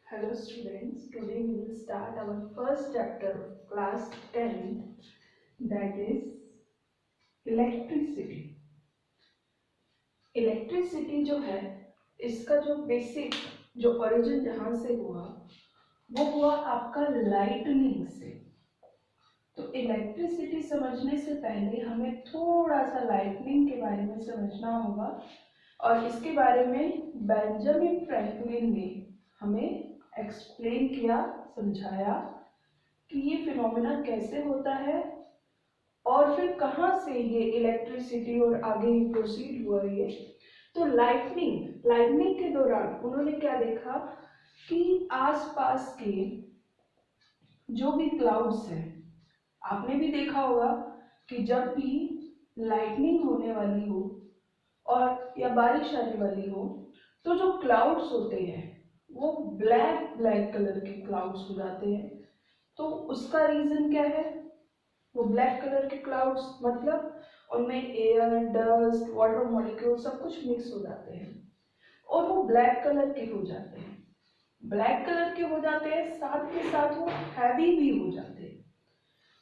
Hello students, today we will start our first chapter of class 10, that is electricity. Electricity जो है इसका जो basic जो origin जहाँ से हुआ वो हुआ आपका लाइटनिंग से। तो इलेक्ट्रिसिटी समझने से पहले हमें थोड़ा सा लाइटनिंग के बारे में समझना होगा और इसके बारे में बेंजामिन फ्रैंकलिन ने हमें एक्सप्लेन किया, समझाया कि ये फिनोमेना कैसे होता है और फिर कहाँ से ये इलेक्ट्रिसिटी और आगे प्रोसीड हुआ ये। तो लाइटनिंग के दौरान उन्होंने क्या देखा कि आसपास के जो भी क्लाउड्स हैं, आपने भी देखा होगा कि जब भी लाइटनिंग होने वाली हो और या बारिश आने वाली हो तो जो क्लाउड्स होते हैं वो ब्लैक कलर के क्लाउड्स हो जाते हैं। तो उसका रीजन क्या है? वो ब्लैक कलर के क्लाउड्स मतलब उनमें एयर, डस्ट, वाटर मॉलिक्यूल सब कुछ मिक्स हो जाते हैं और वो ब्लैक कलर के हो जाते हैं। ब्लैक कलर के हो जाते हैं, साथ के साथ वो हैवी भी हो जाते हैं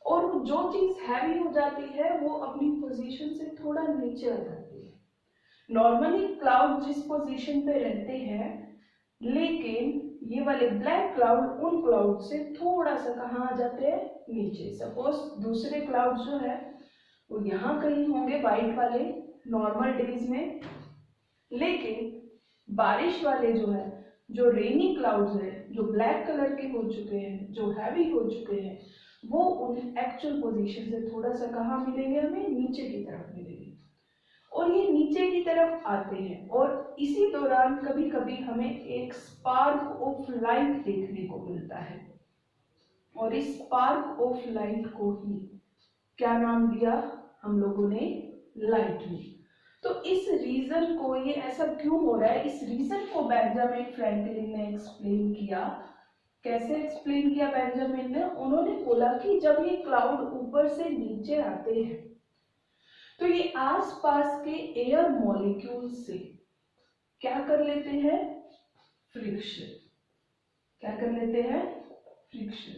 और जो चीज हैवी हो जाती है वो अपनी पोजीशन से थोड़ा नीचे आ जाती है। नॉर्मली क्लाउड जिस पोजीशन पे रहते हैं, लेकिन ये वाले ब्लैक क्लाउड उन क्लाउड से थोड़ा सा कहाँ आ जाते हैं? नीचे। सपोज दूसरे क्लाउड जो है वो यहाँ कहीं होंगे वाइट वाले नॉर्मल डेज में, लेकिन बारिश वाले जो है, जो रेनी क्लाउड्स है, जो ब्लैक कलर के हो चुके हैं, जो हैवी हो चुके हैं, वो उन एक्चुअल पोजीशन से थोड़ा सा कहाँ मिलेंगे? हमें नीचे की तरफ मिलेंगे और ये नीचे की तरफ आते हैं और इसी दौरान कभी कभी हमें एक स्पार्क ऑफ लाइट देखने को मिलता है और इस स्पार्क ऑफ लाइट को ही क्या नाम दिया हम लोगों ने? लाइटनिंग। तो इस रीजन को, ये ऐसा क्यों हो रहा है, इस रीजन को बेंजामिन फ्रैंकलिन ने एक्सप्लेन किया। कैसे एक्सप्लेन किया बेंजामिन ने? उन्होंने बोला कि जब ये क्लाउड ऊपर से नीचे आते हैं तो ये आसपास के एयर मॉलिक्यूल से क्या कर लेते हैं? फ्रिक्शन। क्या कर लेते हैं? फ्रिक्शन।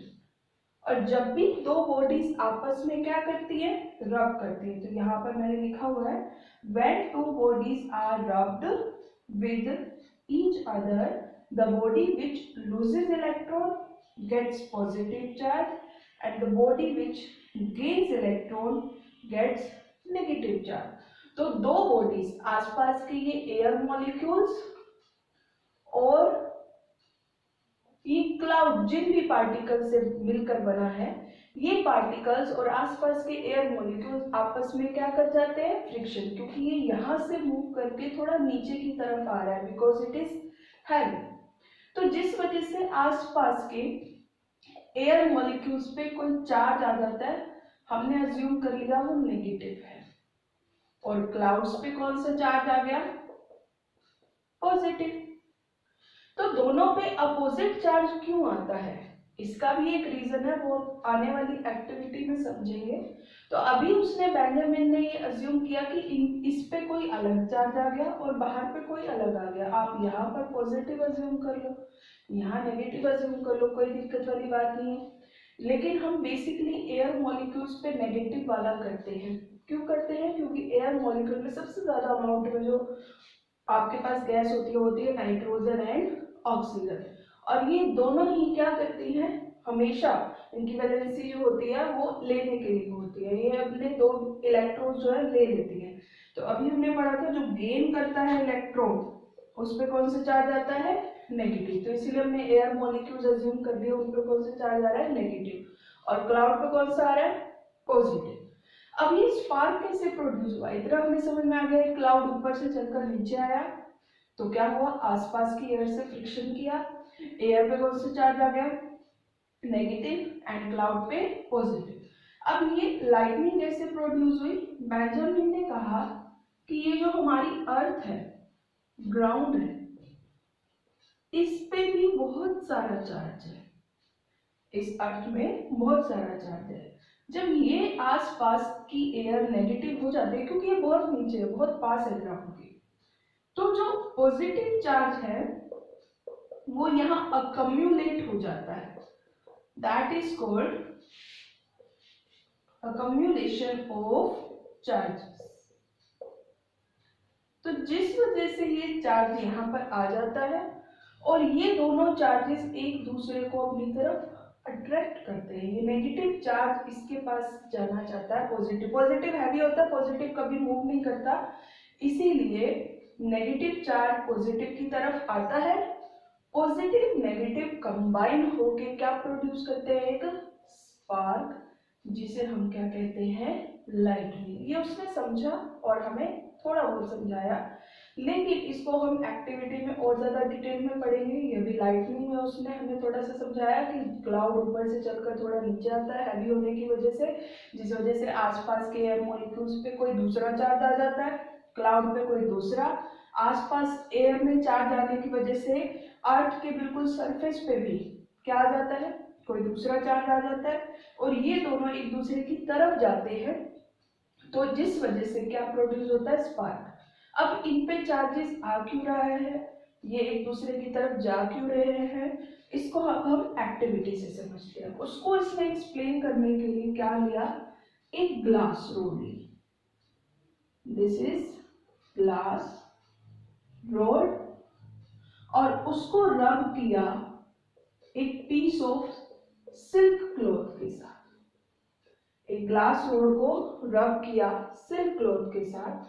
और जब भी दो बॉडीज आपस में क्या करती है? रब करती है। तो यहाँ पर मैंने लिखा हुआ है when two bodies are rubbed with each other, the body which loses electron gets positive charge and the body which gains electron gets negative charge. तो दो बॉडीज आसपास के ये एयर मॉलिक्यूल्स और ये क्लाउड जिन भी पार्टिकल से मिलकर बना है, ये पार्टिकल्स और आसपास के एयर मॉलिक्यूल्स आपस में क्या कर जाते हैं? फ्रिक्शन। क्योंकि ये यहां से मूव करके थोड़ा नीचे की तरफ आ रहा है बिकॉज इट इज हैवी। तो जिस वजह से आसपास के एयर मॉलिक्यूल्स पे कोई चार्ज आ जाता है, हमने अज्यूम कर लिया वो नेगेटिव है और क्लाउड्स पे कौन सा चार्ज आ गया? पॉजिटिव। तो दोनों पे अपोजिट चार्ज क्यों आता है? इसका भी एक रीजन है, वो आने वाली एक्टिविटी में समझेंगे। तो अभी उसने बेंजामिन ने ये अज्यूम किया कि इस पे कोई अलग चार्ज आ गया और बाहर पे कोई अलग आ गया। आप यहाँ पर पॉजिटिव अज्यूम कर लो, यहाँ नेगेटिव अज्यूम कर लो, कोई दिक्कत वाली बात नहीं है। लेकिन हम बेसिकली एयर मॉलिक्यूल्स पे नेगेटिव वाला करते हैं। क्यों करते हैं? क्योंकि एयर मॉलिक्यूल में सबसे ज्यादा अमाउंट में जो आपके पास गैस होती है नाइट्रोजन एंड ऑक्सीजन, और ये दोनों ही क्या करती हैं? हमेशा इनकी वैलेंसी जो होती है वो लेने के लिए होती है। ये अपने दो इलेक्ट्रॉन जो है ले लेती है। तो अभी हमने पढ़ा था जो गेन करता है इलेक्ट्रॉन उस पर कौन सा चार्ज आता है? नेगेटिव। तो इसीलिए हमने एयर मॉलिक्यूल्स अज्यूम कर दिया, उन पर कौन सा चार्ज आ रहा है? नेगेटिव। और क्लाउड पे कौन सा आ रहा है? पॉजिटिव। अब ये स्पार्क कैसे प्रोड्यूस हुआ? इतना हमें समझ में आ गया, क्लाउड ऊपर से चलकर नीचे आया तो क्या हुआ? आसपास की एयर से फ्रिक्शन किया, एयर पे कौन सा चार्ज आ गया? नेगेटिव एंड क्लाउड पे पॉजिटिव। अब ये लाइटनिंग कैसे प्रोड्यूस हुई? बेंजामिन ने कहा कि ये जो हमारी अर्थ है, ग्राउंड है, इस पे भी बहुत सारा चार्ज है। इस अर्थ में बहुत सारा चार्ज है। जब ये आसपास की एयर नेगेटिव हो जाती है, क्योंकि ये बहुत नीचे है, बहुत पास है ग्राउंड के, तो जो पॉजिटिव चार्ज है वो यहाँ अकम्युलेट हो जाता है, that is called accumulation of charges. तो जिस वजह से ये चार्ज यहाँ पर आ जाता है और ये दोनों चार्जेस एक दूसरे को अपनी तरफ अट्रैक्ट करते हैं। ये नेगेटिव चार्ज इसके पास जाना चाहता है, पॉजिटिव, पॉजिटिव हैवी होता है, पॉजिटिव कभी मूव नहीं करता, इसीलिए नेगेटिव चार्ज पॉजिटिव की तरफ आता है। पॉजिटिव नेगेटिव कंबाइन होके क्या प्रोड्यूस करते हैं, एक स्पार्क, जिसे हम क्या कहते हैं, लाइटनिंग। ये उसने समझा और हमें थोड़ा बहुत समझाया, लेकिन इसको हम एक्टिविटी में और ज्यादा डिटेल में पढ़ेंगे। ये भी लाइटनिंग में उसने हमें थोड़ा सा समझाया कि क्लाउड ऊपर से चलकर थोड़ा नीचे आता है हैवी होने की वजह से, जिस वजह से आसपास के एयर मॉलिक्यूल्स पे कोई दूसरा चार्ज आ जाता है, क्लाउड पे कोई दूसरा, आसपास एयर में चार्ज आने की वजह से अर्थ के बिल्कुल सरफेस पे भी क्या आ जाता है, कोई दूसरा चार्ज आ जाता है, और ये दोनों एक दूसरे की तरफ जाते हैं, तो जिस वजह से क्या प्रोड्यूस होता है, स्पार्क। अब इन पे चार्जेस आ क्यों रहा है, ये एक दूसरे की तरफ जा क्यों रहे हैं, इसको हम एक्टिविटी से समझते हैं। उसको इसने एक्सप्लेन करने के लिए क्या लिया, एक ग्लास रोड ली, दिस इज ग्लास रोड, और उसको रब किया एक पीस ऑफ सिल्क क्लॉथ के साथ। एक ग्लास रोड को रब किया सिल्क क्लॉथ के साथ,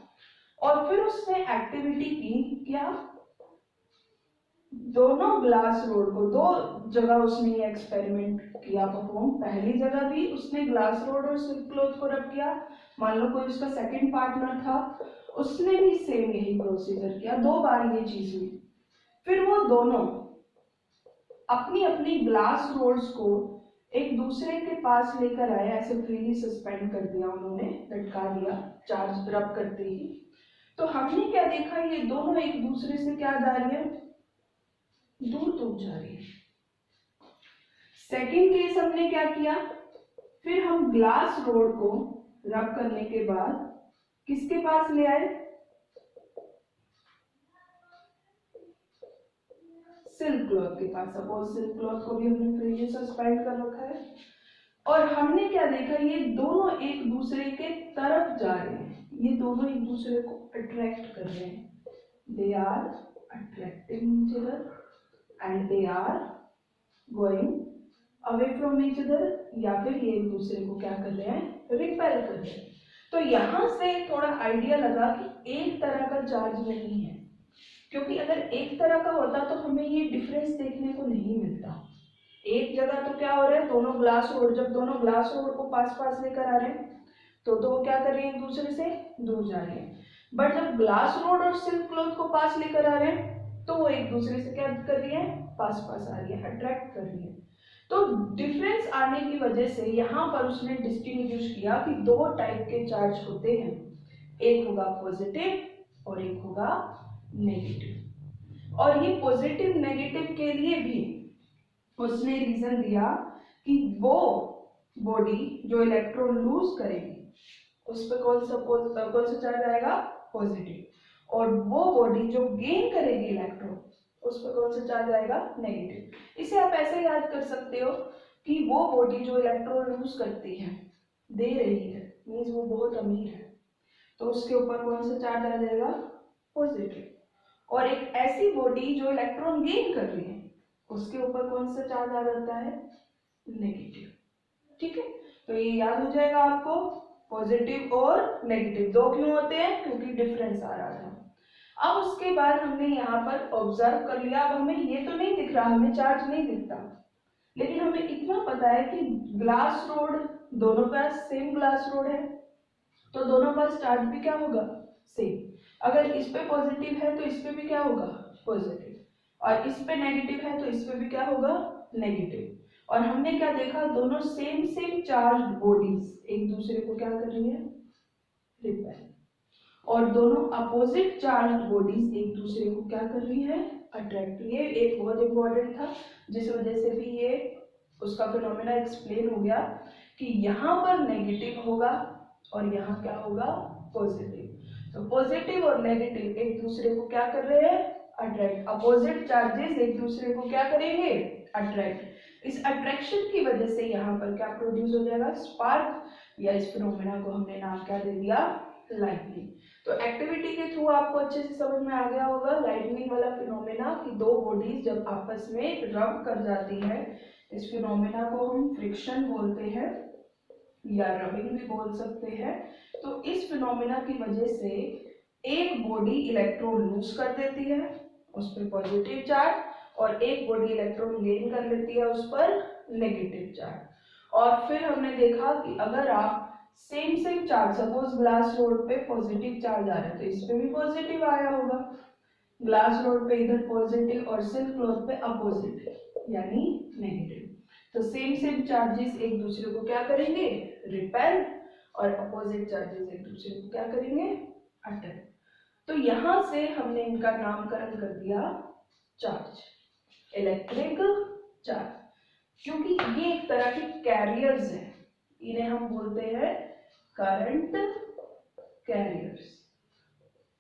और फिर उसने एक्टिविटी की, क्या, दोनों ग्लास रोड को, दो जगह उसने ये एक्सपेरिमेंट किया परफॉर्म। पहली जगह भी उसने ग्लास रोड और सिल्क क्लॉथ को रब किया, मान लो कोई उसका सेकंड पार्टनर था, उसने भी सेम यही प्रोसीजर किया, 2 बार ये चीज हुई। फिर वो दोनों अपनी अपनी ग्लास रोड्स को एक दूसरे के पास लेकर आए, ऐसे फ्रीली सस्पेंड कर दिया उन्होंने, लटका दिया चार्ज रब करते ही। तो हमने क्या देखा, ये दोनों एक दूसरे से क्या जा रही है, दूर दूर जा रही है। सेकेंड केस हमने क्या किया, फिर हम ग्लास रोड को रब करने के बाद किसके पास ले आए, सिल्क क्लॉथ के पास। सपोज सिल्क क्लॉथ को भी हमने फ्रीली सस्पेंड कर रखा है, और हमने क्या देखा, ये दोनों एक दूसरे के तरफ जा रहे हैं, ये दोनों एक दूसरे को अट्रैक्ट कर रहे हैं, they are attracting each other and they are going away from each other, या फिर ये एक दूसरे को क्या कर रहे हैं, रिपेल कर रहे हैं। तो यहां से थोड़ा आइडिया लगा कि एक तरह का चार्ज नहीं है, क्योंकि अगर एक तरह का होता तो हमें ये डिफरेंस देखने को नहीं मिलता। एक जगह तो क्या हो रहा है, दोनों ग्लास रोड, जब दोनों ग्लास रोड को पास पास लेकर आ रहे हैं तो दो क्या कर रही है, एक दूसरे से दूर जा रहे हैं। बट जब ग्लास रोड और सिल्क क्लॉथ को पास लेकर आ रहे हैं तो वो एक दूसरे से क्या कर रही है, पास पास आ रही है, अट्रैक्ट कर रही है। तो डिफरेंस आने की वजह से यहाँ पर उसने डिस्टिंग्विश किया कि 2 टाइप के चार्ज होते हैं, एक होगा पॉजिटिव और एक होगा नेगेटिव। और ये पॉजिटिव नेगेटिव के लिए भी उसने रीजन दिया कि वो बॉडी जो इलेक्ट्रॉन लूज करेगी उस पर कौन सा चार्ज आएगा, पॉजिटिव, और वो बॉडी जो गेन करेगी इलेक्ट्रॉन उस पर कौन सा चार्ज आएगा, नेगेटिव। इसे आप ऐसे याद कर सकते हो कि वो बॉडी जो इलेक्ट्रॉन लूज करती है, दे रही है, मीन्स वो बहुत अमीर है, तो उसके ऊपर कौन सा चार्ज आ जाएगा, पॉजिटिव। और एक ऐसी बॉडी जो इलेक्ट्रॉन गेन कर रही है उसके ऊपर कौन सा चार्ज आ जाता है, नेगेटिव। ठीक है, तो ये याद हो जाएगा आपको, पॉजिटिव और नेगेटिव 2 क्यों होते हैं, क्योंकि डिफरेंस आ रहा था। अब उसके बाद हमने यहाँ पर ऑब्जर्व कर लिया, अब हमें ये तो नहीं दिख रहा, हमें चार्ज नहीं दिखता, लेकिन हमें इतना पता है कि ग्लास रोड, दोनों पास सेम ग्लास रोड है, तो दोनों पास चार्ज भी क्या होगा, सेम। अगर इस पे पॉजिटिव है तो इस पे भी क्या होगा, पॉजिटिव, और इस पे नेगेटिव है तो इस पे भी क्या होगा, नेगेटिव। और हमने क्या देखा, दोनों सेम सेम चार्ज बॉडीज एक दूसरे को क्या कर रही है, रिपेल, और दोनों अपोजिट चार्ज बॉडीज एक दूसरे को क्या कर रही है, अट्रैक्ट। ये एक बहुत इंपॉर्टेंट था, जिस वजह से भी ये उसका फिनोमेना एक्सप्लेन हो गया कि यहाँ पर नेगेटिव होगा और यहाँ क्या होगा, पॉजिटिव। तो पॉजिटिव और नेगेटिव एक दूसरे को क्या कर रहे हैं, अट्रैक्ट, अपोजिट चार्जेस एक दूसरे को क्या करेंगे, अट्रैक्ट। इस अट्रैक्शन की वजह से यहाँ पर क्या प्रोड्यूस हो जाएगा, स्पार्क, या इस फिनोमेना को हमने नाम क्या दे दिया, लाइटनिंग। तो एक्टिविटी के थ्रू आपको अच्छे से समझ में आ गया होगा लाइटनिंग वाला फिनोमेना कि दो बॉडीज जब आपस में रब कर जाती है, इस फिनोमेना को हम फ्रिक्शन बोलते हैं या रबिंग भी बोल सकते हैं। तो इस फिनोमेना की वजह से एक बॉडी इलेक्ट्रॉन लूज कर देती है उस पर पॉजिटिव चार्ज, और एक बॉडी इलेक्ट्रॉन गेन कर लेती है उस पर नेगेटिव चार्ज। और फिर हमने देखा कि अगर आप same charge, suppose glass rod पे पॉजिटिव चार्ज आ रहा है तो इस पे भी पॉजिटिव आया होगा, ग्लास रोड पे इधर पॉजिटिव और सिल्क क्लॉथ पे अपोजिट यानी नेगेटिव। तो सेम चार्जेस एक दूसरे को क्या करेंगे, रिपेल, और अपोजिट चार्जेस एक दूसरे को क्या करेंगे, अट्रैक्ट। तो यहां से हमने इनका नामकरण कर दिया चार्ज, इलेक्ट्रिक चार्ज, क्योंकि ये एक तरह के कैरियर्स हैं, इन्हें हम बोलते हैं करंट कैरियर्स,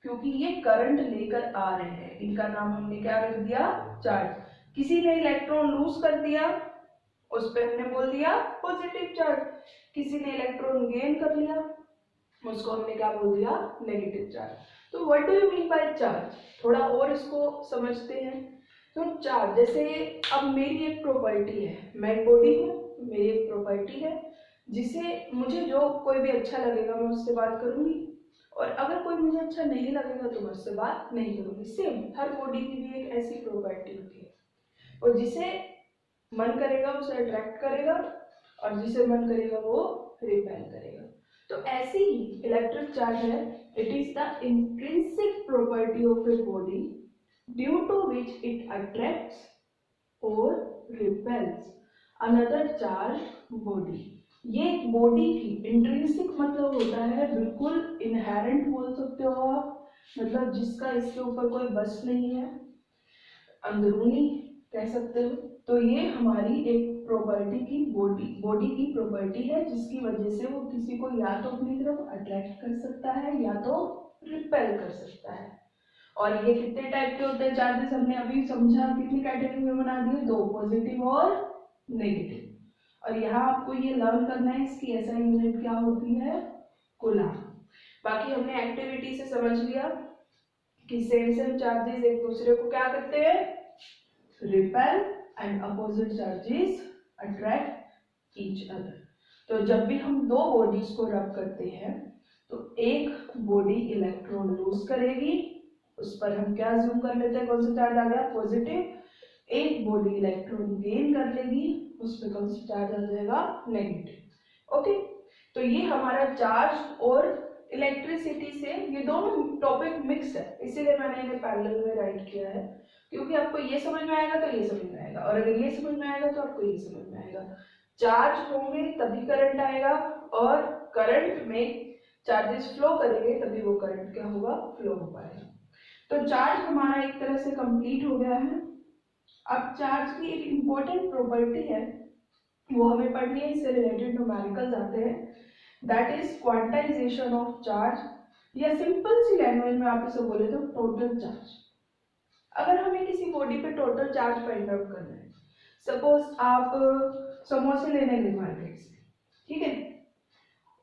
क्योंकि ये करंट लेकर आ रहे हैं। इनका नाम हमने क्या रख दिया, चार्ज। किसी ने इलेक्ट्रॉन लूज कर दिया उस पर हमने बोल दिया पॉजिटिव चार्ज, किसी ने इलेक्ट्रॉन गेन कर लिया उसको हमने क्या बोल दिया, नेगेटिव चार्ज। तो what do you mean by charge, थोड़ा और इसको समझते हैं। तो चार्ज, जैसे अब मेरी एक प्रॉपर्टी है, मैं एक बॉडी हूँ, मेरी एक प्रॉपर्टी है जिसे मुझे जो कोई भी अच्छा लगेगा मैं उससे बात करूंगी, और अगर कोई मुझे अच्छा नहीं लगेगा तो मैं उससे बात नहीं करूंगी। सेम हर बॉडी की भी एक ऐसी प्रॉपर्टी होती है, और जिसे मन करेगा उसे अट्रैक्ट करेगा और जिसे मन करेगा वो रिपेल करेगा। तो ऐसे ही इलेक्ट्रिक चार्ज है, it is the intrinsic property of a body due to which it attracts और रिपेल्स अनदर चार्ज बॉडी। ये बॉडी की इंट्रिंसिक मतलब होता है बिल्कुल इनहेरेंट बोल सकते हो आप, मतलब जिसका इसके ऊपर कोई बस नहीं है, अंदरूनी कह सकते हो। तो ये हमारी एक प्रॉपर्टी की बॉडी की प्रॉपर्टी है जिसकी वजह से वो किसी को या तो अपनी तरफ अट्रैक्ट कर सकता है या तो रिपेल कर सकता है। और ये कितने टाइप के होते हैं चार्जेस, हमने अभी समझा, कितनी कैटेगरी में बना दिए, दो, पॉजिटिव और नेगेटिव। और यहाँ आपको ये लर्न करना है इसकी एसआई यूनिट क्या होती है, कूलम। बाकी हमने एक्टिविटी से समझ लिया कि सेम चार्जेस एक दूसरे को क्या करते हैं, repel, and opposite charges attract each other. तो जब भी हम दो बॉडीज को रब करते हैं तो एक बॉडी इलेक्ट्रॉन लूज करेगी, उस पर हम क्या जूम कर लेते हैं, कौन सा चार्ज आ गया, पॉजिटिव। एक बॉडी इलेक्ट्रॉन गेन कर लेगी, उस पर कौन सा चार्ज आ जाएगा, नेगेटिव। ओके, तो ये हमारा चार्ज और इलेक्ट्रिसिटी से ये दोनों टॉपिक मिक्स है, इसीलिए मैंने इन्हें पैरेलल में राइट किया है, क्योंकि आपको ये समझ में आएगा तो ये समझ में आएगा, और अगर ये समझ में आएगा तो आपको ये समझ में आएगा। चार्ज होंगे तभी करंट आएगा, और करंट में चार्जेस फ्लो करेंगे तभी वो करंट क्या होगा, फ्लो हो पाएगा। तो चार्ज हमारा एक तरह से कंप्लीट हो गया है। अब चार्ज की एक इम्पोर्टेंट प्रॉपर्टी है, वो हमें पढ़नी है, इससे रिलेटेड न्यूमेरिकल्स आते हैं, that is quantization of charge, या सिंपल सी लैंग्वेज में आप इसे बोले तो टोटल चार्ज। अगर हमें किसी बॉडी पे टोटल चार्ज फाइंड आउट करना है, सपोज आप समोसे लेने गए मार्केट से, ठीक है,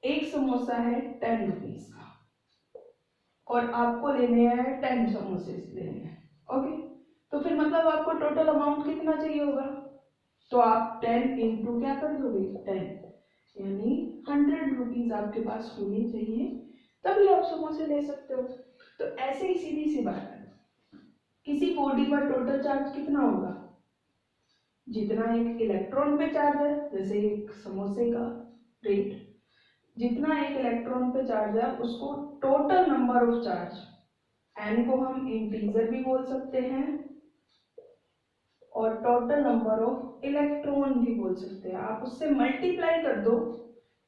एक समोसा है 10 रुपीज का और आपको लेने हैं 10 समोसे लेने हैं, ओके। तो फिर मतलब आपको टोटल अमाउंट कितना चाहिए होगा, तो आप 10 इंटू क्या कर दोगे, 10, यानी 100 रुपीज आपके पास होनी चाहिए, तभी आप समोसे ले सकते हो। तो ऐसे ही सीधी सी बात है, किसी बॉडी पर टोटल चार्ज कितना होगा, जितना एक इलेक्ट्रॉन पे चार्ज है, जैसे एक समोसे का रेट, जितना एक इलेक्ट्रॉन पे चार्ज है उसको total number of charge, N को हम इंटीजर भी बोल सकते हैं और टोटल नंबर ऑफ इलेक्ट्रॉन भी बोल सकते हैं, आप उससे मल्टीप्लाई कर दो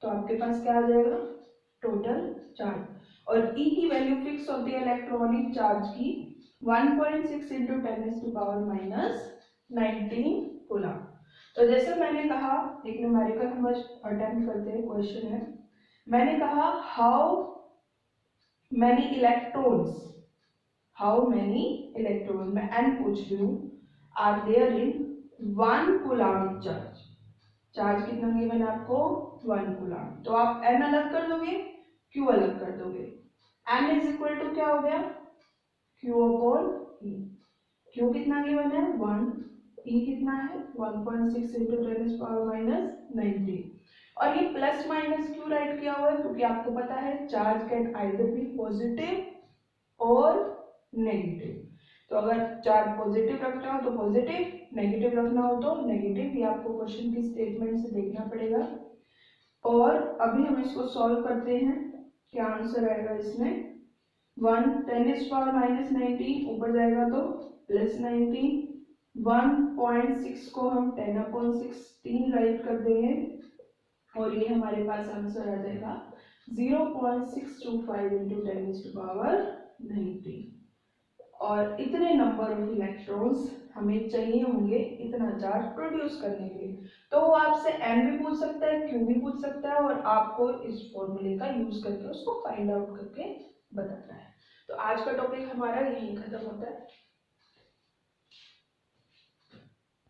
तो आपके पास क्या आ जाएगा, टोटल चार्ज। और E की वैल्यू फिक्स होती है इलेक्ट्रॉनिक चार्ज की 1.6 इंटू 10⁻⁹ कूलम। तो जैसे मैंने कहा, एक न्यूमेरिकल हम अटेम्प्ट करते हैं, क्वेश्चन है, मैंने कहा how many electrons how many electron, मैं एन पूछ रही हूँ, are there in 1 coulomb charge, charge कितना गिवन है आपको 1 कूलम्ब, तो आप एन अलग कर दोगे, क्यू अलग कर दोगे, एन इज इक्वल टू क्या हो गया क्यू अपॉन ई, क्यू कितना गिवन है 1, ई कितना है 1.6 इंटू 10⁻⁻19, और ये प्लस माइनस क्यों राइट किया हुआ है, क्योंकि आपको पता है charge can either be positive और नेगेटिव, तो अगर चार्ज पॉजिटिव रखना हो तो पॉजिटिव, नेगेटिव रखना हो तो नेगेटिव, ये आपको क्वेश्चन की स्टेटमेंट से देखना पड़ेगा। और अभी हम इसको सॉल्व करते हैं, क्या आंसर आएगा इसमें 10⁻⁻19 ऊपर जाएगा तो प्लस 19, 1.6 को हम 10/16 राइट कर देंगे और ये हमारे पास आंसर आ जाएगा 0.625 इंटू 10⁻⁹, और इतने नंबर ऑफ इलेक्ट्रॉन्स हमें चाहिए होंगे इतना चार्ज प्रोड्यूस करने के लिए। तो वो आपसे एन भी पूछ सकता है, क्यू भी पूछ सकता है, और आपको इस फॉर्मूले का यूज करके उसको फाइंड आउट करके बताना है। तो आज का टॉपिक हमारा यहीं खत्म होता है।